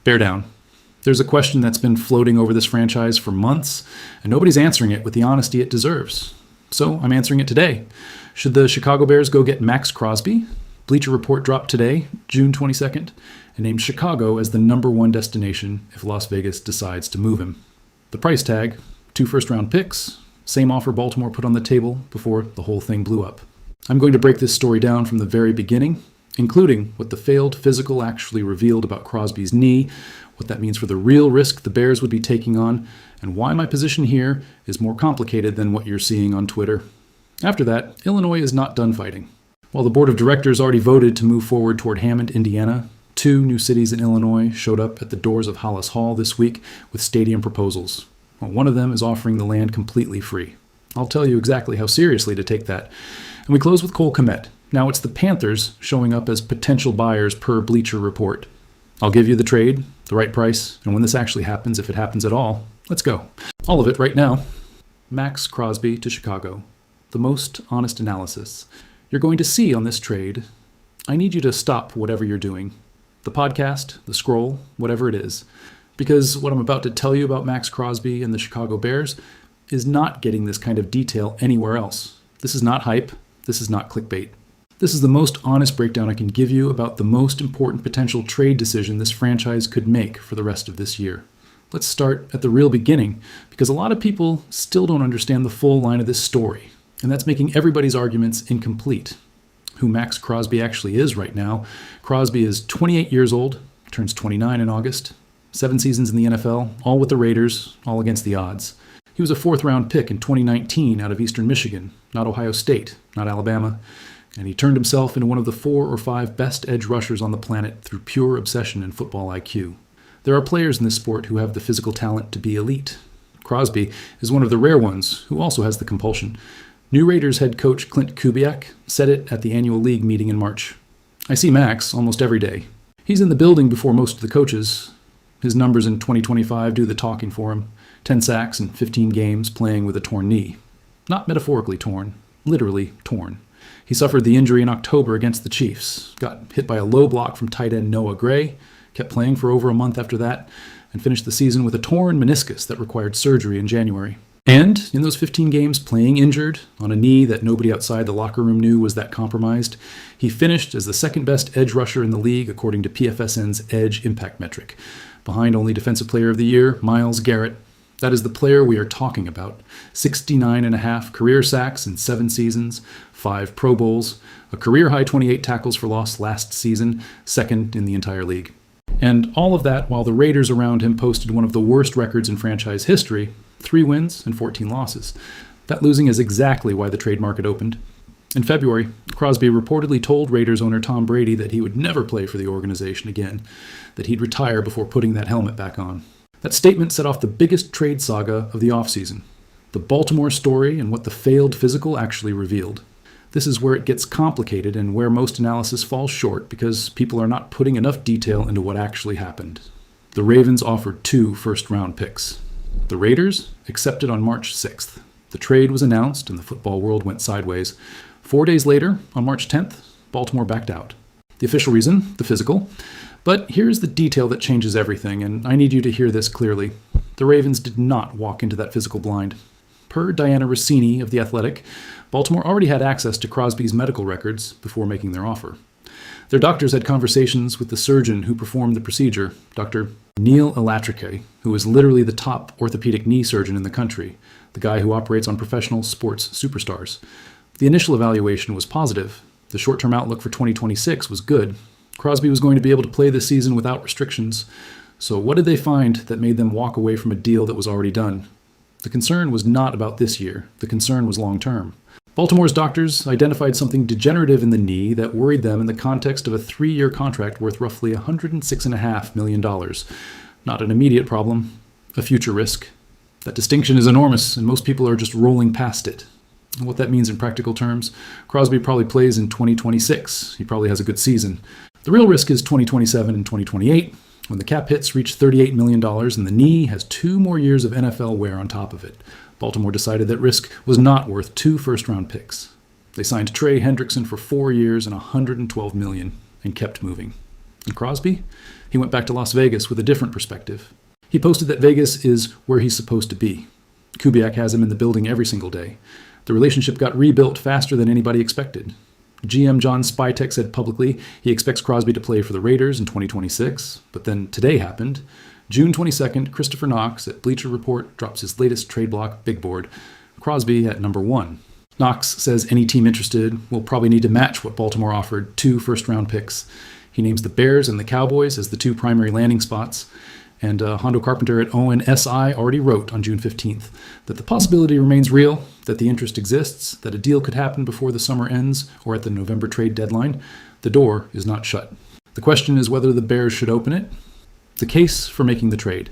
Bear down. There's a question that's been floating over this franchise for months, and nobody's answering it with the honesty it deserves. So I'm answering it today. Should the Chicago Bears go get MAXX CROSBY? Bleacher Report dropped today, June 22nd, and named Chicago as the #1 destination if Las Vegas decides to move him. The price tag, 2 first-round picks, same offer Baltimore put on the table before the whole thing blew up. I'm going to break this story down from the very beginning, including what the failed physical actually revealed about Crosby's knee, what that means for the real risk the Bears would be taking on, and why my position here is more complicated than what you're seeing on Twitter. After that, Illinois is not done fighting. While the board of directors already voted to move forward toward Hammond, Indiana, 2 new cities in Illinois showed up at the doors of Hollis Hall this week with stadium proposals. Well, one of them is offering the land completely free. I'll tell you exactly how seriously to take that. And we close with KMET. Now it's the Panthers showing up as potential buyers per Bleacher Report. I'll give you the trade, the right price, and when this actually happens, if it happens at all. Let's go. All of it right now. MAXX CROSBY to Chicago. The most honest analysis you're going to see on this trade. I need you to stop whatever you're doing. The podcast, the scroll, whatever it is. Because what I'm about to tell you about MAXX CROSBY and the Chicago Bears is not getting this kind of detail anywhere else. This is not hype. This is not clickbait. This is the most honest breakdown I can give you about the most important potential trade decision this franchise could make for the rest of this year. Let's start at the real beginning, because a lot of people still don't understand the full line of this story, and that's making everybody's arguments incomplete. Who MAXX CROSBY actually is right now. Crosby is 28 years old, turns 29 in August, 7 seasons in the NFL, all with the Raiders, all against the odds. He was a 4th-round pick in 2019 out of Eastern Michigan, not Ohio State, not Alabama. And he turned himself into one of the 4 or 5 best edge rushers on the planet through pure obsession and football IQ. There are players in this sport who have the physical talent to be elite. Crosby is one of the rare ones who also has the compulsion. New Raiders head coach Clint Kubiak said it at the annual league meeting in March. I see Max almost every day. He's in the building before most of the coaches. His numbers in 2025 do the talking for him. 10 sacks in 15 games playing with a torn knee. Not metaphorically torn, literally torn. He suffered the injury in October against the Chiefs, got hit by a low block from tight end Noah Gray, kept playing for over a month after that, and finished the season with a torn meniscus that required surgery in January. And in those 15 games playing injured, on a knee that nobody outside the locker room knew was that compromised, he finished as the 2nd best edge rusher in the league according to PFSN's Edge Impact metric, behind only Defensive Player of the Year, Myles Garrett. That is the player we are talking about. 69.5 career sacks in 7 seasons, 5 Pro Bowls, a career-high 28 tackles for loss last season, 2nd in the entire league. And all of that while the Raiders around him posted one of the worst records in franchise history, 3 wins and 14 losses. That losing is exactly why the trade market opened. In February, Crosby reportedly told Raiders owner Tom Brady that he would never play for the organization again, that he'd retire before putting that helmet back on. That statement set off the biggest trade saga of the offseason, the Baltimore story and what the failed physical actually revealed. This is where it gets complicated and where most analysis falls short because people are not putting enough detail into what actually happened. The Ravens offered 2 first-round picks. The Raiders accepted on March 6th. The trade was announced and the football world went sideways. 4 days later, on March 10th, Baltimore backed out. The official reason, the physical. But here's the detail that changes everything, and I need you to hear this clearly. The Ravens did not walk into that physical blind. Per Diana Rossini of The Athletic, Baltimore already had access to Crosby's medical records before making their offer. Their doctors had conversations with the surgeon who performed the procedure, Dr. Neil Elatrique, who is literally the top orthopedic knee surgeon in the country, the guy who operates on professional sports superstars. The initial evaluation was positive. The short-term outlook for 2026 was good. Crosby was going to be able to play this season without restrictions. So what did they find that made them walk away from a deal that was already done? The concern was not about this year. The concern was long-term. Baltimore's doctors identified something degenerative in the knee that worried them in the context of a 3-year contract worth roughly $106.5 million. Not an immediate problem, a future risk. That distinction is enormous, and most people are just rolling past it. And what that means in practical terms, Crosby probably plays in 2026. He probably has a good season. The real risk is 2027 and 2028, when the cap hits reach $38 million and the knee has 2 more years of NFL wear on top of it. Baltimore decided that risk was not worth 2 first-round picks. They signed Trey Hendrickson for 4 years and $112 million and kept moving. And Crosby? He went back to Las Vegas with a different perspective. He posted that Vegas is where he's supposed to be. Kubiak has him in the building every single day. The relationship got rebuilt faster than anybody expected. GM John Spytek said publicly he expects Crosby to play for the Raiders in 2026, but then today happened. June 22nd, Christopher Knox at Bleacher Report drops his latest trade block big board, Crosby at number 1. Knox says any team interested will probably need to match what Baltimore offered, 2 first-round picks. He names the Bears and the Cowboys as the 2 primary landing spots. And Hondo Carpenter at ONSI already wrote on June 15th that the possibility remains real, that the interest exists, that a deal could happen before the summer ends or at the November trade deadline. The door is not shut. The question is whether the Bears should open it. The case for making the trade.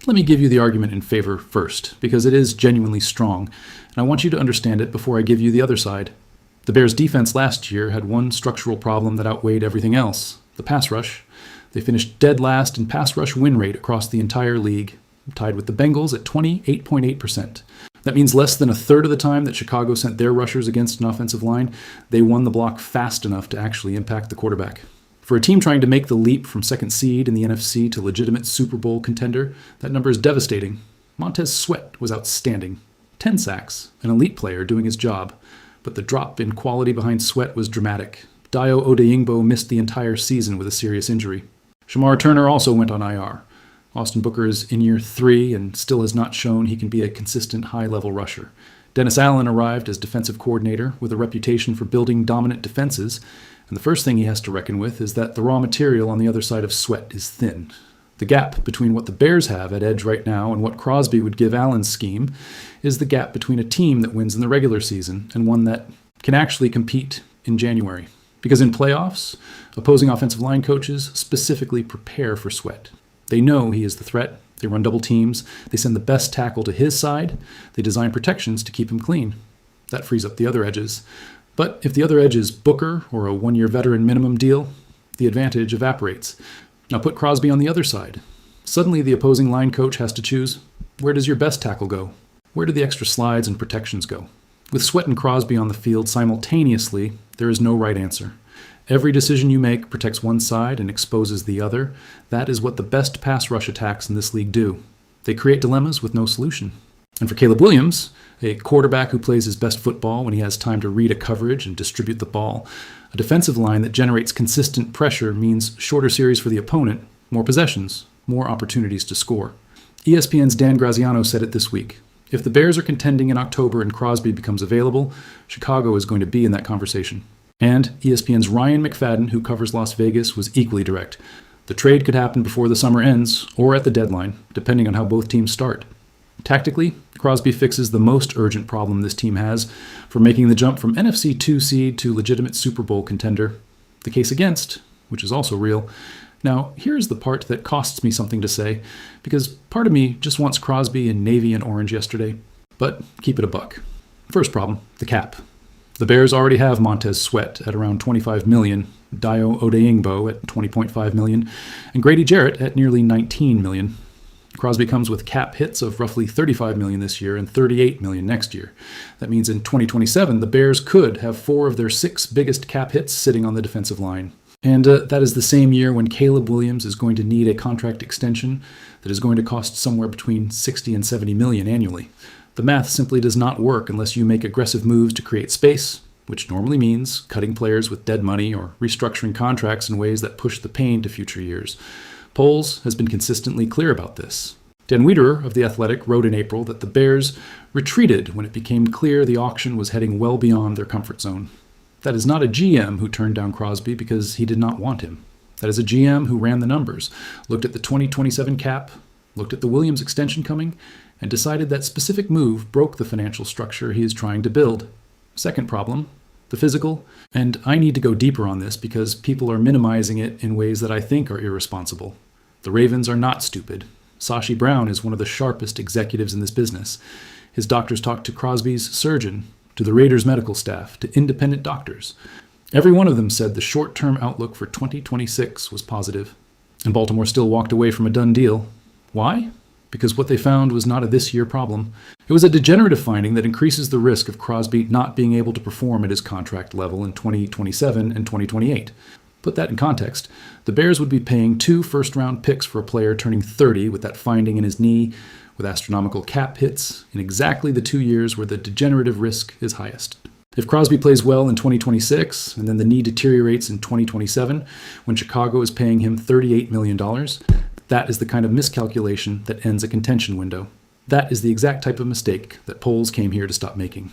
Let me give you the argument in favor first, because it is genuinely strong, and I want you to understand it before I give you the other side. The Bears' defense last year had one structural problem that outweighed everything else, the pass rush. They finished dead last in pass rush win rate across the entire league, tied with the Bengals at 28.8%. That means less than a third of the time that Chicago sent their rushers against an offensive line, they won the block fast enough to actually impact the quarterback. For a team trying to make the leap from second seed in the NFC to legitimate Super Bowl contender, that number is devastating. Montez Sweat was outstanding. 10 sacks, an elite player doing his job. But the drop in quality behind Sweat was dramatic. Dayo Odeyingbo missed the entire season with a serious injury. Shamar Turner also went on IR. Austin Booker is in year 3 and still has not shown he can be a consistent high-level rusher. Dennis Allen arrived as defensive coordinator with a reputation for building dominant defenses, and the first thing he has to reckon with is that the raw material on the other side of Sweat is thin. The gap between what the Bears have at edge right now and what Crosby would give Allen's scheme is the gap between a team that wins in the regular season and one that can actually compete in January. Because in playoffs, opposing offensive line coaches specifically prepare for Sweat. They know he is the threat. They run double teams. They send the best tackle to his side. They design protections to keep him clean. That frees up the other edges. But if the other edge is Booker or a 1-year veteran minimum deal, the advantage evaporates. Now put Crosby on the other side. Suddenly the opposing line coach has to choose, where does your best tackle go? Where do the extra slides and protections go? With Sweat and Crosby on the field simultaneously, there is no right answer. Every decision you make protects one side and exposes the other. That is what the best pass rush attacks in this league do. They create dilemmas with no solution. And for Caleb Williams, a quarterback who plays his best football when he has time to read a coverage and distribute the ball, a defensive line that generates consistent pressure means shorter series for the opponent, more possessions, more opportunities to score. ESPN's Dan Graziano said it this week. If the Bears are contending in October and Crosby becomes available, Chicago is going to be in that conversation. And ESPN's Ryan McFadden, who covers Las Vegas, was equally direct. The trade could happen before the summer ends or at the deadline, depending on how both teams start. Tactically, Crosby fixes the most urgent problem this team has for making the jump from NFC 2 seed to legitimate Super Bowl contender. The case against, which is also real. Now, here's the part that costs me something to say, because part of me just wants Crosby in navy and orange yesterday. But keep it a buck. First problem, the cap. The Bears already have Montez Sweat at around $25 million, Dayo Odeyingbo at $20.5 million, and Grady Jarrett at nearly $19 million. Crosby comes with cap hits of roughly $35 million this year and $38 million next year. That means in 2027, the Bears could have 4 of their 6 biggest cap hits sitting on the defensive line. And that is the same year when Caleb Williams is going to need a contract extension that is going to cost somewhere between $60 and $70 million annually. The math simply does not work unless you make aggressive moves to create space, which normally means cutting players with dead money or restructuring contracts in ways that push the pain to future years. Poles has been consistently clear about this. Dan Wiederer of The Athletic wrote in April that the Bears retreated when it became clear the auction was heading well beyond their comfort zone. That is not a GM who turned down Crosby because he did not want him. That is a GM who ran the numbers, looked at the 2027 cap, looked at the Williams extension coming, and decided that specific move broke the financial structure he is trying to build. Second problem, the physical, and I need to go deeper on this because people are minimizing it in ways that I think are irresponsible. The Ravens are not stupid. Sashi Brown is one of the sharpest executives in this business. His doctors talked to Crosby's surgeon, to the Raiders' medical staff, to independent doctors. Every one of them said the short-term outlook for 2026 was positive. And Baltimore still walked away from a done deal. Why? Because what they found was not a this-year problem. It was a degenerative finding that increases the risk of Crosby not being able to perform at his contract level in 2027 and 2028. Put that in context. The Bears would be paying 2 first-round picks for a player turning 30 with that finding in his knee, with astronomical cap hits, in exactly the 2 years where the degenerative risk is highest. If Crosby plays well in 2026, and then the knee deteriorates in 2027, when Chicago is paying him $38 million, that is the kind of miscalculation that ends a contention window. That is the exact type of mistake that Poles came here to stop making.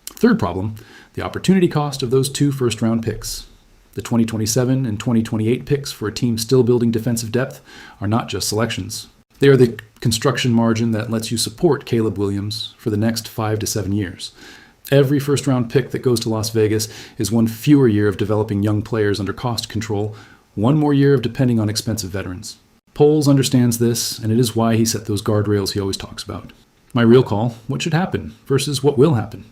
Third problem, the opportunity cost of those 2 first-round picks. The 2027 and 2028 picks for a team still building defensive depth are not just selections. They are the construction margin that lets you support Caleb Williams for the next 5 to 7 years. Every first-round pick that goes to Las Vegas is one fewer year of developing young players under cost control, one more year of depending on expensive veterans. Poles understands this, and it is why he set those guardrails he always talks about. My real call, what should happen versus what will happen?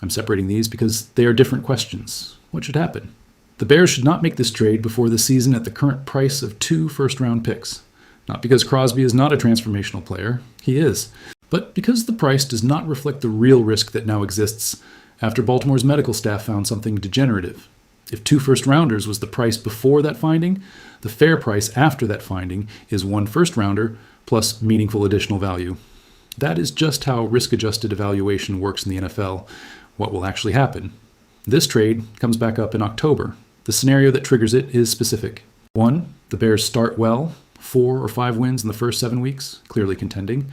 I'm separating these because they are different questions. What should happen? The Bears should not make this trade before the season at the current price of 2 first-round picks. Not because Crosby is not a transformational player, he is, but because the price does not reflect the real risk that now exists after Baltimore's medical staff found something degenerative. If 2 first-rounders was the price before that finding, the fair price after that finding is 1 first-rounder plus meaningful additional value. That is just how risk-adjusted evaluation works in the NFL. What will actually happen? This trade comes back up in October. The scenario that triggers it is specific. 1, the Bears start well, 4 or 5 wins in the first 7 weeks, clearly contending.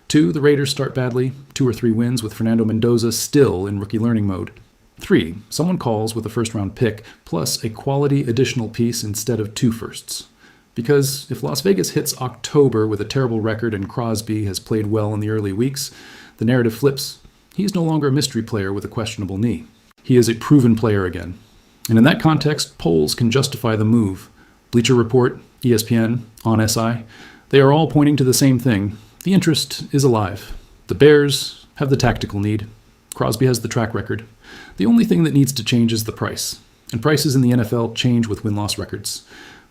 2, the Raiders start badly, 2 or 3 wins with Fernando Mendoza still in rookie learning mode. 3, someone calls with a first-round pick, plus a quality additional piece instead of 2 firsts. Because if Las Vegas hits October with a terrible record and Crosby has played well in the early weeks, the narrative flips. He is no longer a mystery player with a questionable knee. He is a proven player again. And in that context, Poles can justify the move. Bleacher Report, ESPN, On SI, they are all pointing to the same thing. The interest is alive. The Bears have the tactical need. Crosby has the track record. The only thing that needs to change is the price. And prices in the NFL change with win-loss records.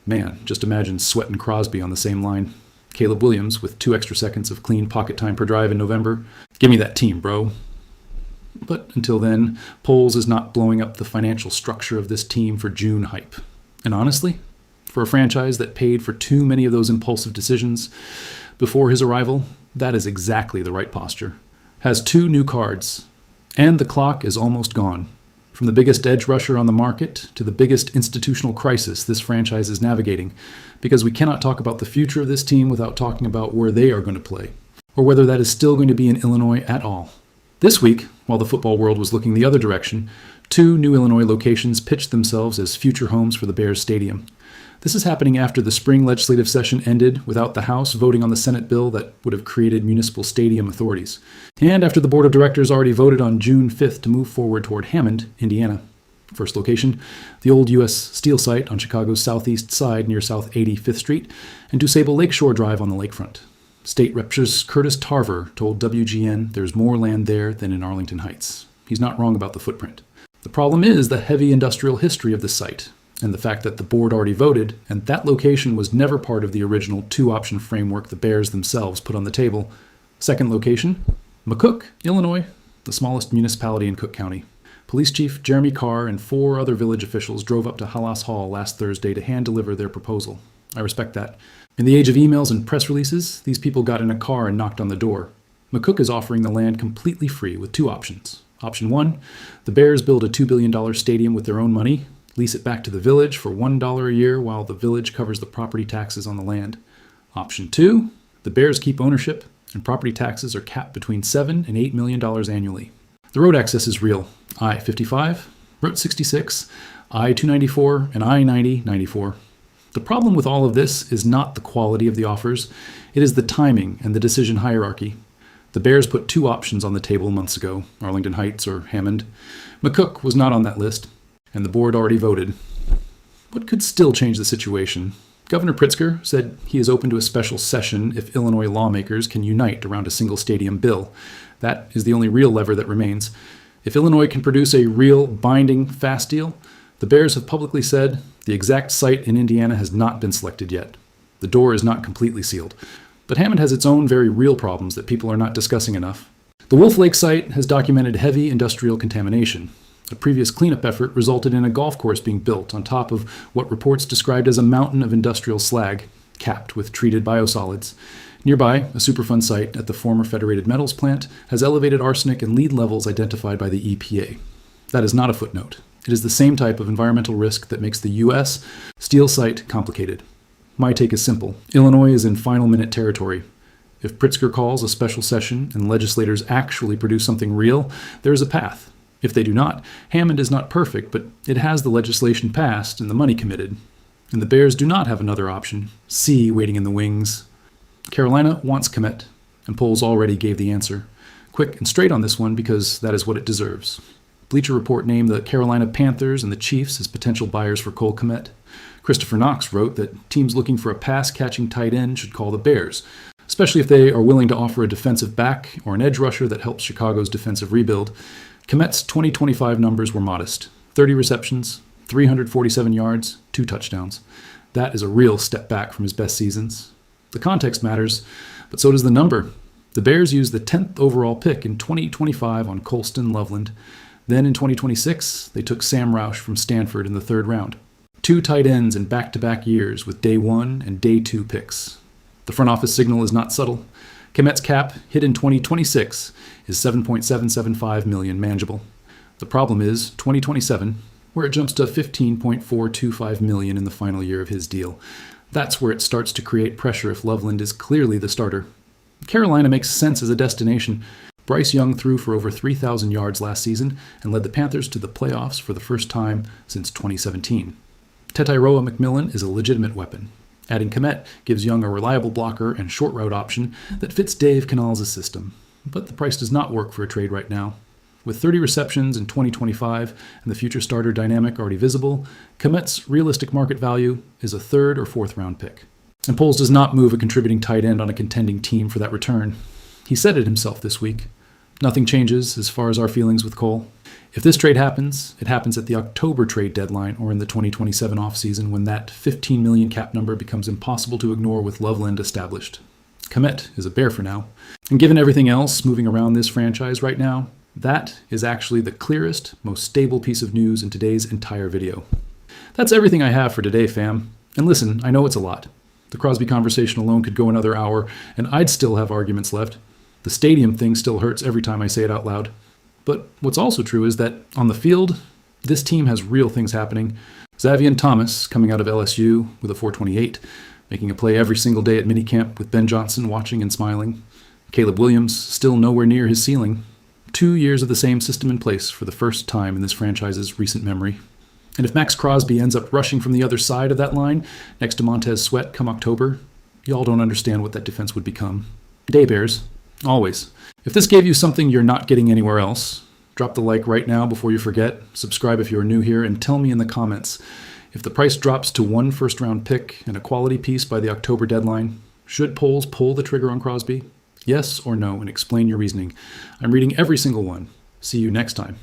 Man, just imagine Sweat and Crosby on the same line. Caleb Williams with 2 extra seconds of clean pocket time per drive in November. Give me that team, bro. But until then, Poles is not blowing up the financial structure of this team for June hype. And honestly, for a franchise that paid for too many of those impulsive decisions before his arrival, that is exactly the right posture. Has 2 new cards, and the clock is almost gone. From the biggest edge rusher on the market to the biggest institutional crisis this franchise is navigating, because we cannot talk about the future of this team without talking about where they are going to play, or whether that is still going to be in Illinois at all. This week, while the football world was looking the other direction, 2 new Illinois locations pitched themselves as future homes for the Bears Stadium. This is happening after the spring legislative session ended without the House voting on the Senate bill that would have created municipal stadium authorities, and after the Board of Directors already voted on June 5th to move forward toward Hammond, Indiana. First location, the old U.S. Steel site on Chicago's southeast side near South 85th Street, and DuSable Lakeshore Drive on the lakefront. State Representative Curtis Tarver told WGN there's more land there than in Arlington Heights. He's not wrong about the footprint. The problem is the heavy industrial history of the site, and the fact that the board already voted, and that location was never part of the original 2-option framework the Bears themselves put on the table. Second location, McCook, Illinois, the smallest municipality in Cook County. Police Chief Jeremy Carr and 4 other village officials drove up to Halas Hall last Thursday to hand-deliver their proposal. I respect that. In the age of emails and press releases, these people got in a car and knocked on the door. McCook is offering the land completely free with 2 options. Option 1, the Bears build a $2 billion stadium with their own money, lease it back to the village for $1 a year while the village covers the property taxes on the land. Option 2, the Bears keep ownership and property taxes are capped between $7 and $8 million annually. The road access is real. I-55, Route 66, I-294, and I-90-94. The problem with all of this is not the quality of the offers, it is the timing and the decision hierarchy. The Bears put 2 options on the table months ago, Arlington Heights or Hammond. McCook was not on that list, and the board already voted. What could still change the situation? Governor Pritzker said he is open to a special session if Illinois lawmakers can unite around a single stadium bill. That is the only real lever that remains. If Illinois can produce a real, binding, fast deal, the Bears have publicly said the exact site in Indiana has not been selected yet. The door is not completely sealed. But Hammond has its own very real problems that people are not discussing enough. The Wolf Lake site has documented heavy industrial contamination. A previous cleanup effort resulted in a golf course being built on top of what reports described as a mountain of industrial slag, capped with treated biosolids. Nearby, a Superfund site at the former Federated Metals plant has elevated arsenic and lead levels identified by the EPA. That is not a footnote. It is the same type of environmental risk that makes the U.S. steel site complicated. My take is simple. Illinois is in final minute territory. If Pritzker calls a special session and legislators actually produce something real, there is a path. If they do not, Hammond is not perfect, but it has the legislation passed and the money committed. And the Bears do not have another option. C waiting in the wings. Carolina wants KMET, and polls already gave the answer. Quick and straight on this one because that is what it deserves. Bleacher Report named the Carolina Panthers and the Chiefs as potential buyers for Cole Kmet. Christopher Knox wrote that teams looking for a pass-catching tight end should call the Bears, especially if they are willing to offer a defensive back or an edge rusher that helps Chicago's defensive rebuild. Kmet's 2025 numbers were modest. 30 receptions, 347 yards, 2 touchdowns. That is a real step back from his best seasons. The context matters, but so does the number. The Bears used the 10th overall pick in 2025 on Colston Loveland. Then in 2026, they took Sam Roush from Stanford in the 3rd round. 2 tight ends in back-to-back years with day 1 and day 2 picks. The front office signal is not subtle. Kmet's cap, hit in 2026, is $7.775 million manageable. The problem is 2027, where it jumps to $15.425 million in the final year of his deal. That's where it starts to create pressure if Loveland is clearly the starter. Carolina makes sense as a destination. Bryce Young threw for over 3,000 yards last season and led the Panthers to the playoffs for the first time since 2017. Tetairoa McMillan is a legitimate weapon. Adding Kmet gives Young a reliable blocker and short route option that fits Dave Canales' system. But the price does not work for a trade right now. With 30 receptions in 2025 and the future starter dynamic already visible, Kmet's realistic market value is a 3rd or 4th round pick. And polls does not move a contributing tight end on a contending team for that return. He said it himself this week. Nothing changes as far as our feelings with Cole. If this trade happens, it happens at the October trade deadline or in the 2027 offseason when that $15 million cap number becomes impossible to ignore with Loveland established. Kmet is a Bear for now. And given everything else moving around this franchise right now, that is actually the clearest, most stable piece of news in today's entire video. That's everything I have for today, fam. And listen, I know it's a lot. The Crosby conversation alone could go another hour, and I'd still have arguments left. The stadium thing still hurts every time I say it out loud. But what's also true is that on the field, this team has real things happening. Xavier Thomas coming out of LSU with a 4.28, making a play every single day at minicamp with Ben Johnson watching and smiling. Caleb Williams still nowhere near his ceiling. 2 years of the same system in place for the first time in this franchise's recent memory. And if MAXX Crosby ends up rushing from the other side of that line next to Montez Sweat come October, y'all don't understand what that defense would become. Day Bears. Always. If this gave you something you're not getting anywhere else, drop the like right now before you forget, subscribe if you're new here, and tell me in the comments, if the price drops to 1 first-round pick and a quality piece by the October deadline, should polls pull the trigger on Crosby? Yes or no, and explain your reasoning. I'm reading every single one. See you next time.